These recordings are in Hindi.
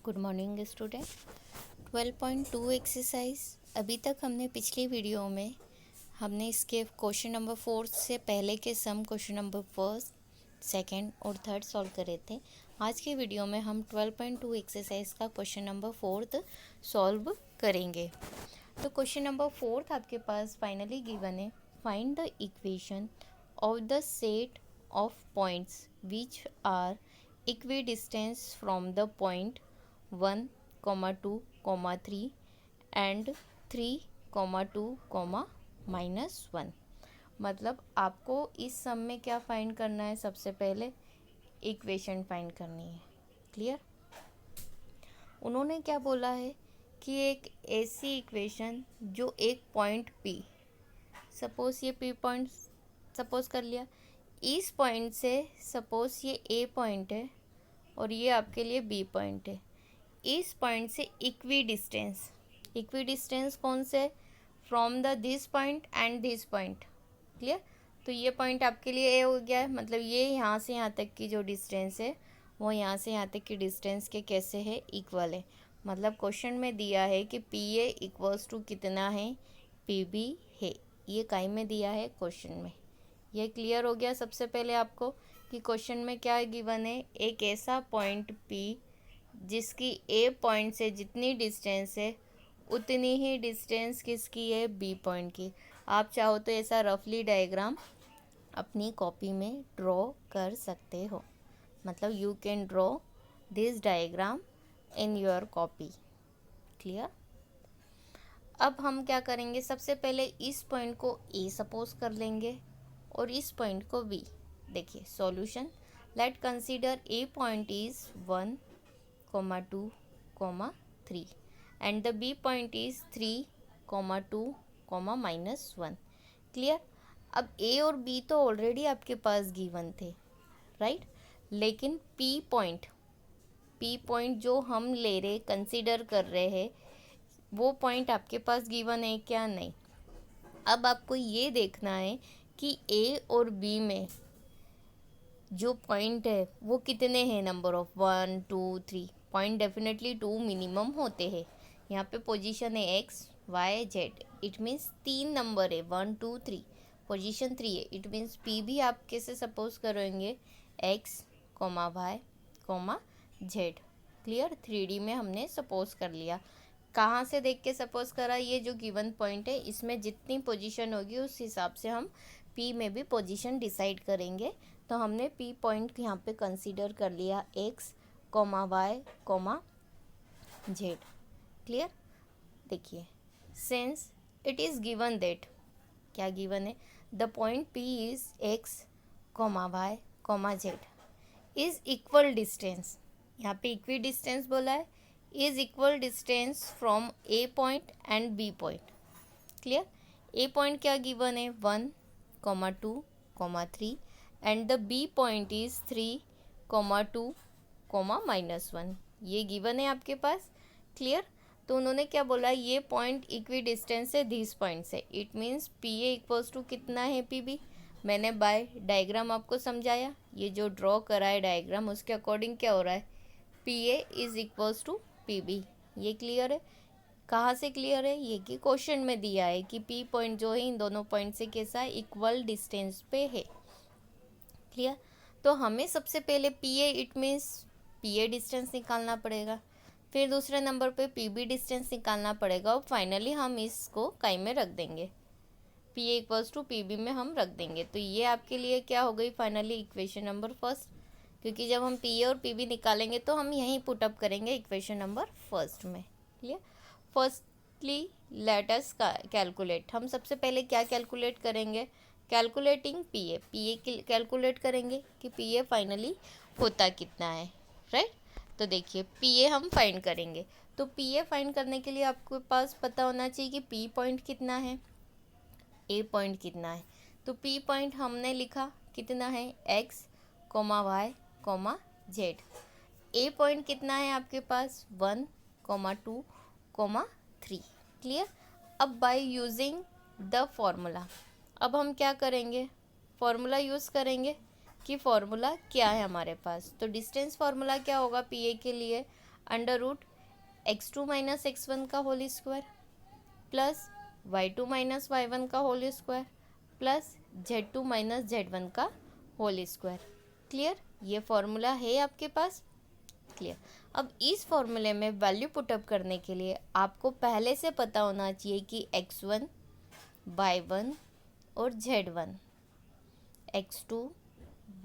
Good morning student. 12.2 एक्सरसाइज अभी तक हमने पिछली वीडियो में हमने इसके क्वेश्चन नंबर 4 से पहले के some question number first, second और थर्ड सॉल्व करे थे। आज के वीडियो में हम 12.2 एक्सरसाइज का क्वेश्चन नंबर 4 सॉल्व करेंगे। तो क्वेश्चन नंबर 4 आपके पास फाइनली गिवन है, find the equation of the set of points which are equidistance from the point 1, 2, 3 and 3, 2, -1। मतलब आपको इस सम में क्या फाइंड करना है? सबसे पहले इक्वेशन फाइंड करनी है। क्लियर? उन्होंने क्या बोला है कि एक ऐसी इक्वेशन जो एक पॉइंट P, सपोज ये P पॉइंट सपोज कर लिया, इस पॉइंट से सपोज ये A पॉइंट है और ये आपके लिए B पॉइंट है। इस पॉइंट से इक्विडिस्टेंस कौन से? From the this point and this point. Clear? तो ये पॉइंट आपके लिए ए हो गया है, मतलब ये यहाँ से यहाँ तक की जो डिस्टेंस है वो यहाँ से यहाँ तक की डिस्टेंस के कैसे है? इक्वल है। मतलब क्वेश्चन में दिया है कि पी ए इक्वल्स टू कितना है? पी बी है। ये काई में दिया है क्वेश्चन में। ये क्लियर हो गया सबसे पहले आपको कि क्वेश्चन में क्या गिवन है? एक ऐसा पॉइंट पी जिसकी ए पॉइंट से जितनी डिस्टेंस है उतनी ही डिस्टेंस किसकी है? बी पॉइंट की। आप चाहो तो ऐसा रफली डायग्राम अपनी कॉपी में ड्रॉ कर सकते हो। मतलब you can draw this diagram in your copy. Clear? अब हम क्या करेंगे? सबसे पहले इस पॉइंट को ए सपोज कर लेंगे और इस पॉइंट को बी। देखिए solution, late consider a point is 1, 2, 3 and the B point is 3, 2, -1। Clear? अब A और B तो ऑलरेडी आपके पास गिवन थे, राइट? लेकिन P पॉइंट जो हम ले रहे कंसीडर कर रहे हैं वो पॉइंट आपके पास गिवन है क्या? नहीं। अब आपको ये देखना है कि A और B में जो पॉइंट है वो कितने हैं? Number of 1, 2, 3 point definitely 2 minimum होते हैं। यहाँ पे पोजीशन है x, y, z। It means 3 number है, 1, 2, 3। पोजीशन 3 है। इट मीन्स p भी आप कैसे सपोज करेंगे? x, y, z। Clear? 3D में हमने सपोज कर लिया। कहाँ से देख के सपोज करा? ये जो गिवन पॉइंट है इसमें जितनी पोजीशन होगी उस हिसाब से हम p में भी पोजीशन डिसाइड करेंगे। तो हमने P पॉइंट यहाँ पे कंसीडर कर लिया x, y, z। क्लियर? देखिए, since it is given that, क्या गिवन है? The point P is x, y, z is equal distance. यहाँ पे इक्वी डिस्टेंस बोला है, is equal distance from A point and B point. Clear? A point क्या गिवन है? 1, 2, 3 and the B point is 3, 2, -1। ये गिवन है आपके पास। क्लियर? तो उन्होंने क्या बोला? ये पॉइंट इक्वी डिस्टेंस है दिस पॉइंट से। It means P A equals to कितना है? P B. मैंने बाय डायग्राम आपको समझाया, ये जो ड्रॉ करा है डायग्राम उसके अकॉर्डिंग क्या हो रहा है? P A is equals to P B. ये क्लियर है? कहाँ से क्लियर है? ये कि क्वेश्चन में दिया है कि पी पॉइंट जो है इन दोनों पॉइंट से कैसा है? इक्वल डिस्टेंस पे है। क्लियर? तो हमें सबसे पहले P A it means P A distance निकालना पड़ेगा, फिर दूसरे नंबर पे पी बी डिस्टेंस निकालना पड़ेगा और फाइनली हम इसको काई में रख देंगे, P A equals to P B में हम रख देंगे। तो ये आपके लिए क्या हो गई? Finally equation number first. क्योंकि जब हम पी ए और पी बी निकालेंगे तो हम यहीं पुट अप करेंगे इक्वेशन नंबर फर्स्ट में। Clear? Firstly let us calculate. हम सबसे पहले क्या कैलकुलेट करेंगे? कैलकुलेटिंग पी ए कैलकुलेट करेंगे कि पी ए फाइनली होता कितना है, राइट? तो देखिए पी ए हम फाइंड करेंगे। तो पी ए फाइंड करने के लिए आपके पास पता होना चाहिए कि पी पॉइंट कितना है, ए पॉइंट कितना है। तो पी पॉइंट हमने लिखा कितना है? x, y, z। ए पॉइंट कितना है आपके पास? 1, 2, 3। क्लियर? अब बाय यूजिंग द फॉर्मूला, अब हम क्या करेंगे? फॉर्मूला यूज़ करेंगे कि फॉर्मूला क्या है हमारे पास। तो डिस्टेंस फार्मूला क्या होगा पी ए के लिए? Under root x2 minus x1 का whole square plus y2 minus y1 का whole square plus z2 minus z1 का होल स्क्वायर। क्लियर? ये फॉर्मूला है आपके पास। क्लियर? अब इस फॉर्मूले में वैल्यू पुटअप करने के लिए आपको पहले से पता होना चाहिए कि x1, y1 और z1, x2,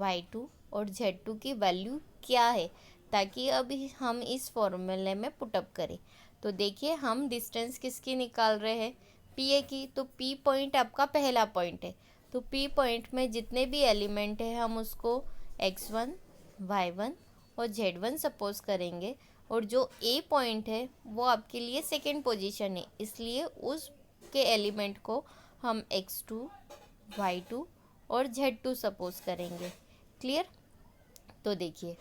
y2 और z2 की वैल्यू क्या है, ताकि अभी हम इस फॉर्मूले में पुटअप करें। तो देखिए, हम डिस्टेंस किसकी निकाल रहे हैं, पी ए की। तो पी पॉइंट आपका पहला पॉइंट है, तो पी पॉइंट में जितने भी एलिमेंट है हम उसको x1, y1 और z1 सपोज करेंगे, और जो ए पॉइंट है वो आपके लिए सेकेंड पोजीशन है, इसलिए उसके एलिमेंट को हम x2, y2 और z2 सपोज करेंगे। क्लियर? तो देखिए,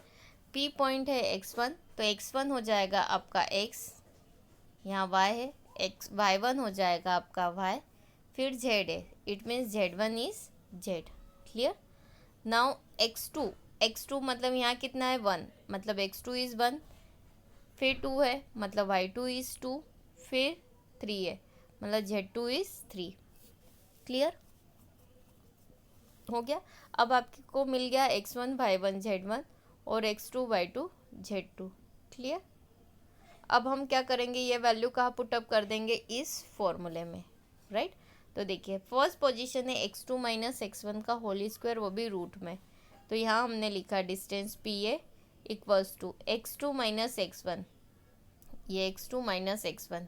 P पॉइंट है x1, तो x1 हो जाएगा आपका x, यहाँ y है, y1 हो जाएगा आपका y, फिर z है, it means z1 is z। Clear? Now x2 मतलब यहाँ कितना है 1, मतलब x2 इज 1, फिर 2 है मतलब y2 इज 2, फिर 3 है मतलब z2 इज 3। क्लियर हो गया? अब आपको मिल गया x1, y1, z1 और x2, y2, z2। क्लियर? अब हम क्या करेंगे, ये वैल्यू कहाँ पुटअप कर देंगे, इस फॉर्मूले में। राइट? तो देखिए, फर्स्ट पोजीशन है x2 माइनस x1 का होल स्क्वायर, वो भी रूट में। तो यहाँ हमने लिखा distance P A equals to x2 minus x1, ये x2 minus x1,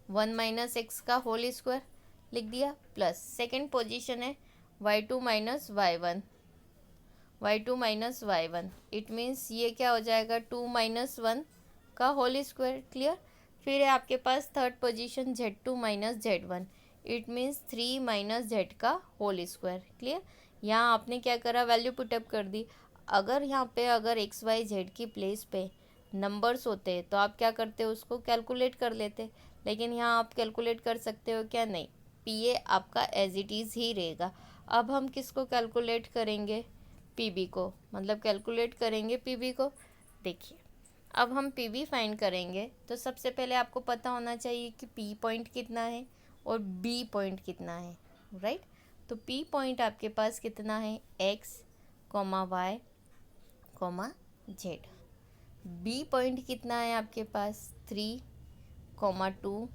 1 minus x का होल स्क्वायर लिख दिया, प्लस सेकेंड पोजीशन है y2 minus y1, y2 minus y1, it means ये क्या हो जाएगा 2 माइनस 1 का होल स्क्वायर। क्लियर? फिर है आपके पास third position z2 minus z1, it means 3 minus z का होल स्क्वायर। क्लियर? यहाँ आपने क्या करा, वैल्यू पुटअप कर दी। अगर यहाँ पे अगर x y z की प्लेस पे नंबर्स होते तो आप क्या करते, उसको कैलकुलेट कर लेते, लेकिन यहाँ आप कैलकुलेट कर सकते हो क्या, नहीं, पी ए आपका एज इट इज़ ही रहेगा। अब हम किसको कैलकुलेट करेंगे, पी बी को, मतलब कैलकुलेट करेंगे पी बी को। देखिए, अब हम पी बी फाइंड करेंगे, तो सबसे पहले आपको पता होना चाहिए कि पी पॉइंट कितना है और बी पॉइंट कितना है। राइट? तो पी पॉइंट आपके पास कितना है, X comma Y comma Z. B point कितना है आपके पास, 3, 2,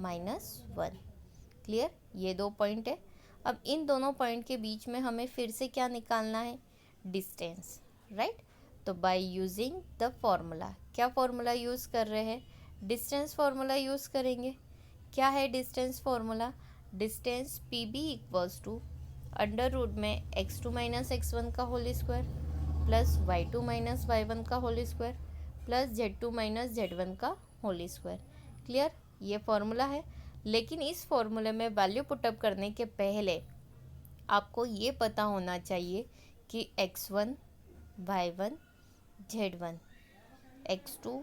-1। क्लियर? ये दो पॉइंट है। अब इन दोनों पॉइंट के बीच में हमें फिर से क्या निकालना है, डिस्टेंस। राइट? तो बाय यूजिंग द फॉर्मूला, क्या फॉर्मूला यूज़ कर रहे हैं, डिस्टेंस फॉर्मूला यूज़ करेंगे। क्या है distance formula, distance P B equals to under root में x2 माइनस x1 का whole square plus y2 minus y1 का whole square plus z2 minus z1 का होल स्क्वायर। क्लियर? ये फॉर्मूला है। लेकिन इस फॉर्मूले में वैल्यू पुटअप करने के पहले आपको ये पता होना चाहिए कि x1, y1, z1, x2,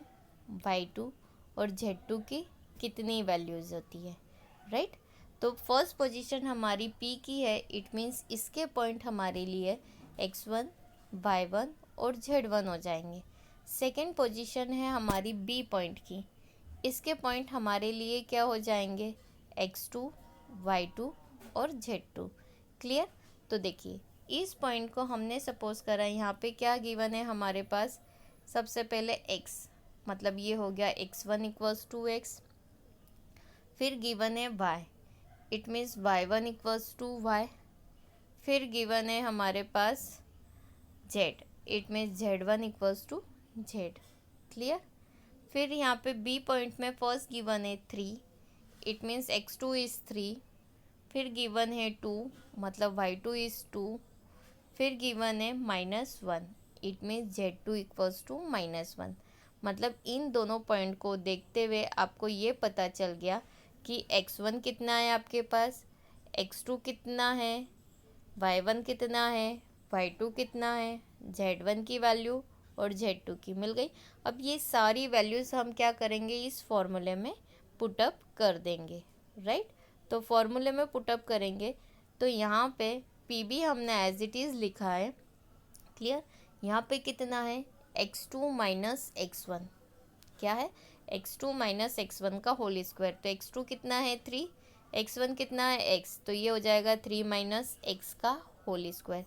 y2 और z2 की कितनी वैल्यूज़ होती है। राइट? तो फर्स्ट पोजीशन हमारी p की है, इट मीन्स इसके पॉइंट हमारे लिए x1, y1 और z1 हो जाएंगे। सेकेंड पोजीशन है हमारी b पॉइंट की, इसके पॉइंट हमारे लिए क्या हो जाएंगे, x2, y2 और z2। क्लियर? तो देखिए, इस पॉइंट को हमने सपोज करा, यहाँ पे क्या गिवन है हमारे पास, सबसे पहले x, मतलब ये हो गया x1 इक्वल्स टू x, फिर गिवन है y, it means y1 equals to y, फिर गिवन है हमारे पास z, it means z1 equals to z। Clear? फिर यहाँ पे b पॉइंट में फर्स्ट गिवन है 3, इट मीन्स x2 इज़ 3, फिर गिवन है 2, मतलब y2 इज़ 2, फिर गिवन है -1, it means z2 equals to -1। मतलब इन दोनों पॉइंट को देखते हुए आपको ये पता चल गया कि x1 कितना है आपके पास, x2 कितना है, y1 कितना है, y2 कितना है, z1 की वैल्यू और z2 की मिल गई। अब ये सारी वैल्यूज़ हम क्या करेंगे, इस फॉर्मूले में पुटअप कर देंगे। राइट? तो फॉर्मूले में पुटअप करेंगे तो यहाँ पे पी बी हमने एज इट इज़ लिखा है। क्लियर? यहाँ पे कितना है, x2 माइनस x1, क्या है, x2 माइनस x1 का होल स्क्वायर। तो x2 कितना है 3, x1 कितना है x, तो ये हो जाएगा 3 माइनस x का होल स्क्वायर।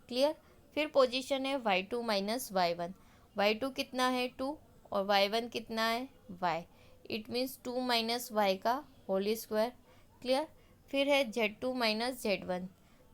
क्लियर। फिर पोजीशन है y2 माइनस y1, y2 कितना है 2 और y1 कितना है y, it means 2 minus y का होल स्क्वायर। क्लियर। फिर है z2 माइनस z1,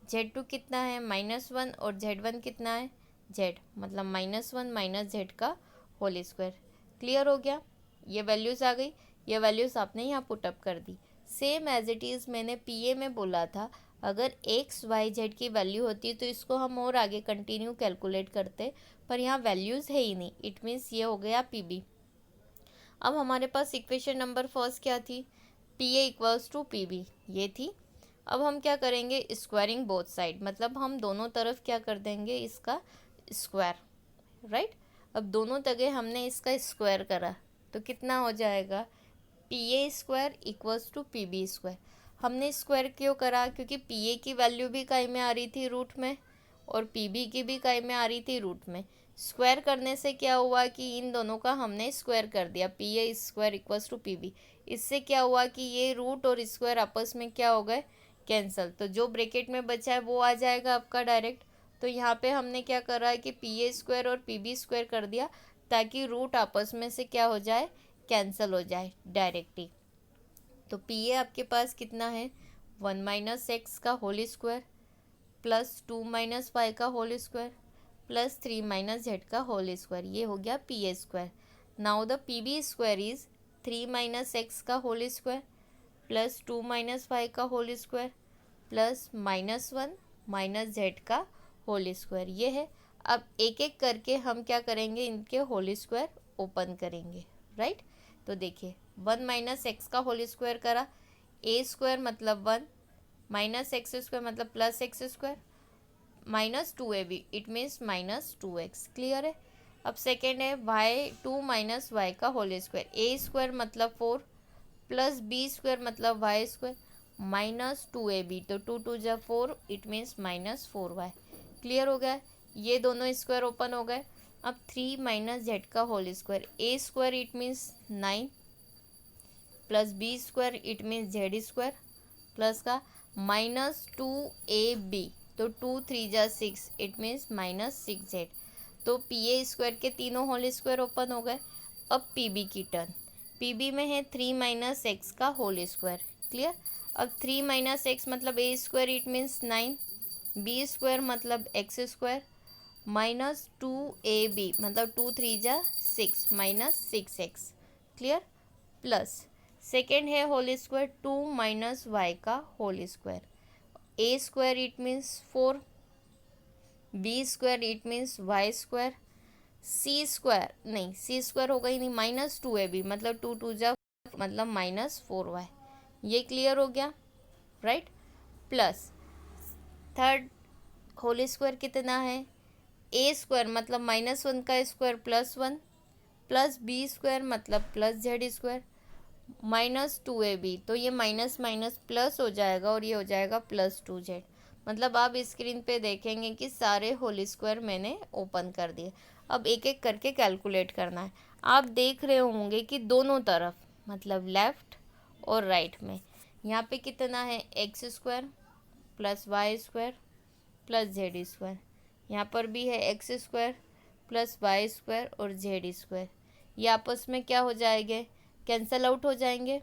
z2 कितना है -1 और z1 कितना है z, मतलब -1 माइनस z का होल स्क्वायर। क्लियर हो गया। ये वैल्यूज़ आ गई, ये वैल्यूज़ आपने यहाँ पुटअप कर दी। सेम एज इट इज़ मैंने पीए में बोला था, अगर एक्स वाई जेड की वैल्यू होती तो इसको हम और आगे कंटिन्यू कैलकुलेट करते, पर यहाँ वैल्यूज़ है ही नहीं, इट मीन्स ये हो गया पीबी। अब हमारे पास इक्वेशन नंबर फर्स्ट क्या थी, P A equals to P B, ये थी। अब हम क्या करेंगे, स्क्वायरिंग बोथ साइड, मतलब हम दोनों तरफ क्या कर देंगे, इसका स्क्वायर, राइट। अब दोनों जगह हमने इसका स्क्वायर करा तो कितना हो जाएगा, P A square equals to P B square. हमने स्क्वायर क्यों करा, क्योंकि पी ए की वैल्यू भी काई में आ रही थी रूट में, और पी बी की भी काई में आ रही थी रूट में। स्क्वायर करने से क्या हुआ कि इन दोनों का हमने स्क्वायर कर दिया, P A square equals to P B. इससे क्या हुआ कि ये रूट और स्क्वायर आपस में क्या हो गए, कैंसल। तो जो ब्रैकेट में बचा है वो आ जाएगा आपका डायरेक्ट। तो यहाँ पे हमने क्या करा है कि पी ए स्क्वायर और पी बी स्क्वायर कर दिया, ताकि रूट आपस में से क्या हो जाए, कैंसिल हो जाए डायरेक्टली। तो पी ए आपके पास कितना है, 1 माइनस एक्स का whole square plus 2 minus Y का whole square plus 3 minus Z का होल स्क्वायर, ये हो गया P A square. Now the P B square is 3 minus X का whole square plus 2 minus Y का whole square plus -1 minus Z का होल स्क्वायर, ये है। अब एक एक करके हम क्या करेंगे, इनके होल स्क्वायर ओपन करेंगे, राइट। तो देखिए 1 माइनस एक्स का होल स्क्वायर करा, ए स्क्वायर मतलब 1 माइनस एक्स स्क्वायर मतलब plus x square minus 2ab, it means -2x। Clear है। अब सेकेंड है y2 माइनस वाई का होल स्क्वायर, ए स्क्वायर मतलब 4 प्लस बी स्क्वायर मतलब वाई स्क्वायर -2ab, तो 2 2 जा 4, इट मीन्स -4y। क्लियर हो गया। ये दोनों स्क्वायर ओपन हो गए। अब 3 माइनस जेड का whole square, A square it means 9 plus B square it means Z square plus का -2ab, तो 2 3 जा 6, इट मीन्स -6z। तो पी ए स्क्वायर के तीनों होल स्क्वायर ओपन हो गए। अब पी बी की टर्न, पी बी में है 3 माइनस एक्स का होल स्क्वायर। क्लियर। अब 3 माइनस एक्स मतलब A square it means 9, B square मतलब एक्स स्क्वायर -2ab मतलब 2 3 जा 6 -6x। क्लियर। प्लस सेकेंड है होल स्क्वायर 2 माइनस वाई का whole square, A square it means 4, B square it means Y square, C square नहीं, सी स्क्वायर होगा ही नहीं, -2ab मतलब 2 2 जा मतलब -4y। ये क्लियर हो गया, right. Plus third whole square कितना है, ए स्क्वायर मतलब -1 का स्क्वायर +1 प्लस बी स्क्वायर मतलब प्लस जेड स्क्वायर -2ab, तो ये माइनस माइनस प्लस हो जाएगा और ये हो जाएगा +2z। मतलब आप स्क्रीन पे देखेंगे कि सारे होल स्क्वायर मैंने ओपन कर दिए। अब एक एक करके कैलकुलेट करना है। आप देख रहे होंगे कि दोनों तरफ मतलब लेफ़्ट और राइट में यहाँ पे कितना है, X square plus Y square plus Z square, यहाँ पर भी है X square plus Y square और जेड स्क्वायर। ये आपस में क्या हो जाएंगे, कैंसल आउट हो जाएंगे,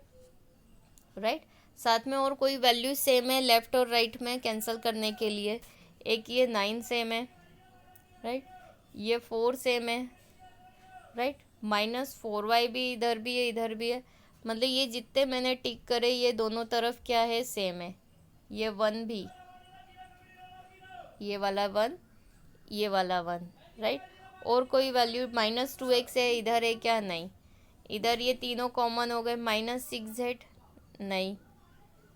राइट। साथ में और कोई वैल्यू सेम है लेफ़्ट और राइट में कैंसिल करने के लिए, एक ये 9 सेम है, राइट, ये 4 सेम है, राइट, -4y भी इधर भी है इधर भी है, मतलब ये जितने मैंने टिक करे ये दोनों तरफ क्या है, सेम है। ये 1 भी, ये वाला 1, ये वाला 1, राइट। और कोई वैल्यू -2x है इधर है क्या, नहीं, इधर ये तीनों कॉमन हो गए, -6z नहीं।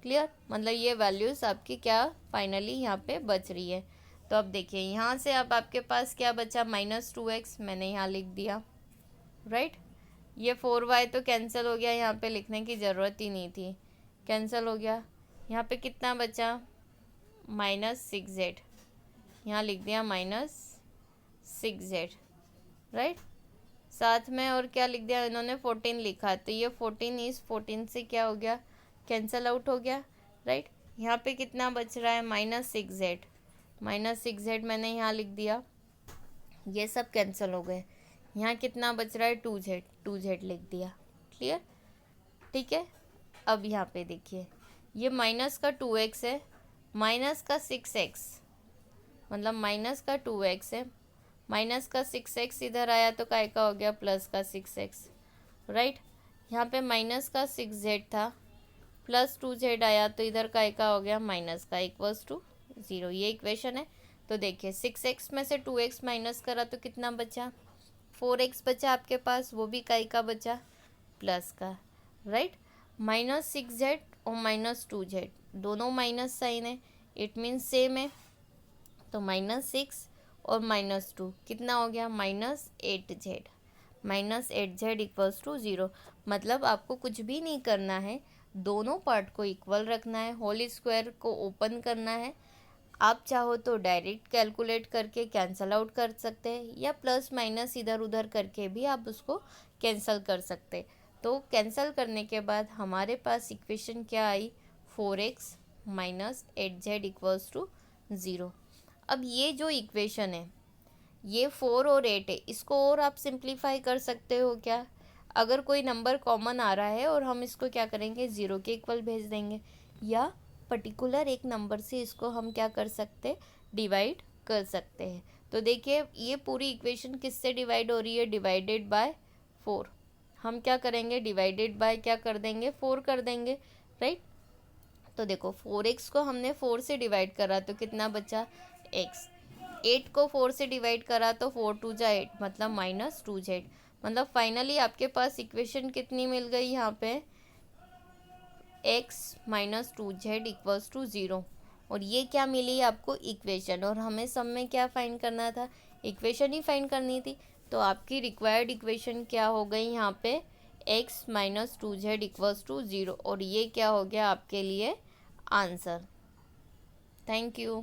क्लियर। मतलब ये वैल्यूज़ आपकी क्या फाइनली यहाँ पे बच रही है। तो अब देखिए यहाँ से अब आपके पास क्या बचा, -2x मैंने यहाँ लिख दिया, राइट। ये 4y तो कैंसिल हो गया, यहाँ पे लिखने की ज़रूरत ही नहीं थी, कैंसिल हो गया। यहाँ पे कितना बचा, -6z, यहाँ लिख दिया -6z, राइट। साथ में और क्या लिख दिया इन्होंने 14 लिखा, तो ये 14 इस 14 से क्या हो गया, कैंसल आउट हो गया, राइट। यहाँ पे कितना बच रहा है, -6z, -6z मैंने यहाँ लिख दिया, ये सब कैंसिल हो गए। यहाँ कितना बच रहा है, 2z लिख दिया, क्लियर, ठीक है। अब यहाँ पे देखिए ये माइनस का 2x है, माइनस का 6x, मतलब माइनस का 2x है, माइनस का 6x इधर आया तो काय का हो गया, प्लस का 6x, राइट। यहाँ पे माइनस का 6z था, प्लस 2z आया तो इधर काय का हो गया, माइनस का, इक्वल्स टू 0, ये इक्वेशन है। तो देखिए 6x में से 2x माइनस करा तो कितना बचा, 4x बचा आपके पास, वो भी काय का बचा, प्लस का, राइट। -6z और -2z दोनों माइनस साइन है, इट मीन्स सेम है, तो -6 और -2 कितना हो गया, -8z, -8z इक्वल्स टू 0। मतलब आपको कुछ भी नहीं करना है, दोनों पार्ट को इक्वल रखना है, होल स्क्वायर को ओपन करना है। आप चाहो तो डायरेक्ट कैलकुलेट करके कैंसल आउट कर सकते हैं, या प्लस माइनस इधर उधर करके भी आप उसको कैंसल कर सकते हैं। तो कैंसल करने के बाद हमारे पास इक्वेशन क्या आई, 4x - 8z इक्वल्स टू 0। अब ये जो इक्वेशन है, ये 4 और 8 है, इसको और आप सिंप्लीफाई कर सकते हो क्या, अगर कोई नंबर कॉमन आ रहा है और हम इसको क्या करेंगे, 0 के इक्वल भेज देंगे, या पर्टिकुलर एक नंबर से इसको हम क्या कर सकते, डिवाइड कर सकते हैं। तो देखिए ये पूरी इक्वेशन किससे डिवाइड हो रही है, डिवाइडेड बाय 4। हम क्या करेंगे, डिवाइडेड बाय क्या कर देंगे, 4 कर देंगे, राइट। तो देखो 4x को हमने 4 से डिवाइड करा तो कितना बचा, x, 8 को 4 से डिवाइड करा तो 4 2 जा 8, मतलब -2z। मतलब फाइनली आपके पास इक्वेशन कितनी मिल गई यहाँ पे, x - 2z इक्वल्स टू 0। और ये क्या मिली आपको, इक्वेशन, और हमें सब में क्या फाइंड करना था, इक्वेशन ही फाइंड करनी थी। तो आपकी रिक्वायर्ड इक्वेशन क्या हो गई यहाँ पे, x - 2z इक्वल्स टू 0, और ये क्या हो गया आपके लिए आंसर। Thank you.